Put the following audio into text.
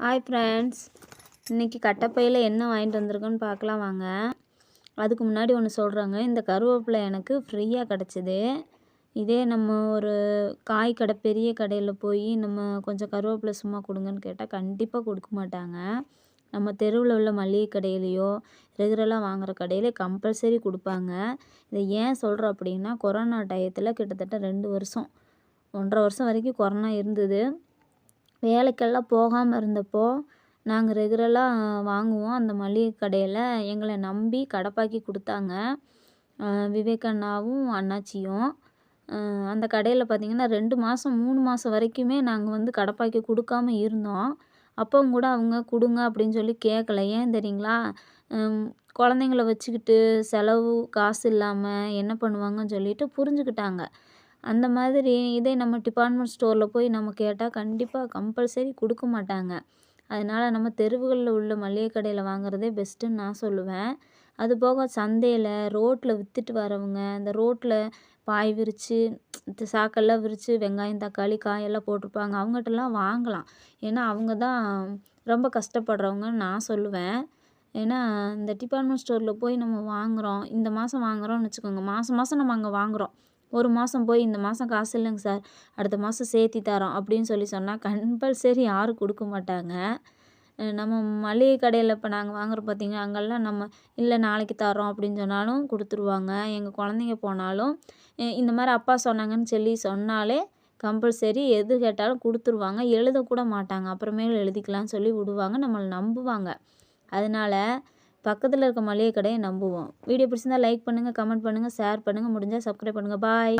Hi friends, இன்றைக்கி கட்டப்பையில் என்ன வாங்கிட்டு வந்திருக்கோன்னு பார்க்கலாம் வாங்க. அதுக்கு முன்னாடி ஒன்று சொல்கிறேங்க. இந்த கருவேப்பிலை எனக்கு ஃப்ரீயாக கிடச்சிது. இதே நம்ம ஒரு காய் கடை, பெரிய கடையில் போய் நம்ம கொஞ்சம் கருவேப்பிலை சும்மா கொடுங்கன்னு கேட்டால் கண்டிப்பாக கொடுக்க மாட்டாங்க. நம்ம தெருவில் உள்ள மளிகை கடையிலையோ ரெகுலராக வாங்குகிற கடையிலே கம்பல்சரி கொடுப்பாங்க. இதை ஏன் சொல்கிறோம் அப்படின்னா, கொரோனா டயத்தில் கிட்டத்தட்ட 2 வருஷம் 1.5 வருஷம் வரைக்கும் கொரோனா இருந்தது. வேலைக்கெல்லாம் போகாமல் இருந்தப்போ நாங்கள் ரெகுலராக வாங்குவோம். அந்த மளிகை கடையில் எங்களை நம்பி கடைப்பாக்கி கொடுத்தாங்க, விவேக் அண்ணாவும் அண்ணாச்சியும். அந்த கடையில் பார்த்திங்கன்னா 2 மாதம் 3 மாதம் வரைக்குமே நாங்கள் வந்து கடைப்பாக்கி கொடுக்காம இருந்தோம். அப்பவும் கூட அவங்க கொடுங்க அப்படின்னு சொல்லி கேட்கல. ஏன் தெரியுங்களா? குழந்தைங்கள வச்சுக்கிட்டு செலவு காசு இல்லாமல் என்ன பண்ணுவாங்கன்னு சொல்லிட்டு புரிஞ்சுக்கிட்டாங்க. அந்த மாதிரி இதே நம்ம டிபார்ட்மெண்ட் ஸ்டோரில் போய் நம்ம கேட்டால் கண்டிப்பாக கம்பல்சரி கொடுக்க மாட்டாங்க. அதனால் நம்ம தெருவுகளில் உள்ள மளிகை கடையில் வாங்குறதே பெஸ்ட்டுன்னு நான் சொல்லுவேன். அதுபோக சந்தையில் ரோட்டில் விற்றுட்டு வரவங்க, இந்த ரோட்டில் பாய் விரித்து சாக்கெல்லாம் விரித்து வெங்காயம் தக்காளி காயெல்லாம் போட்டிருப்பாங்க, அவங்ககிட்டலாம் வாங்கலாம். ஏன்னா அவங்க தான் ரொம்ப கஷ்டப்படுறவங்கன்னு நான் சொல்லுவேன். ஏன்னா இந்த டிபார்ட்மெண்ட் ஸ்டோரில் போய் நம்ம வாங்குகிறோம், இந்த மாதம் வாங்குகிறோம்னு வச்சுக்கோங்க, மாதம் மாதம் நம்ம அங்கே வாங்குகிறோம். ஒரு மாதம் போய் இந்த மாதம் காசு இல்லைங்க சார், அடுத்த மாதம் சேர்த்தி தரோம் அப்படின்னு சொன்னால் கம்பல்சரி யாரும் கொடுக்க மாட்டாங்க. நம்ம மளிகை கடையில் இப்போ நாங்கள் வாங்குகிறோம் பார்த்திங்க, அங்கெல்லாம் நம்ம இல்லை நாளைக்கு தரோம் அப்படின்னு சொன்னாலும் கொடுத்துருவாங்க. எங்கள் குழந்தைங்க போனாலும் இந்த மாதிரி அப்பா சொன்னாங்கன்னு சொல்லி சொன்னாலே கம்பல்சரி எது கேட்டாலும் கொடுத்துருவாங்க. எழுதக்கூட மாட்டாங்க, அப்புறமேல எழுதிக்கலாம்னு சொல்லி விடுவாங்க, நம்மளை நம்புவாங்க. அதனால் பக்கத்தில் இருக்க மளிகை கடையை நம்புவோம். வீடியோ பிடிச்சிருந்தால் லைக் பண்ணுங்கள், கமெண்ட் பண்ணுங்கள், ஷேர் பண்ணுங்கள், முடிஞ்சால் சப்ஸ்கிரைப் பண்ணுங்கள். பாய்.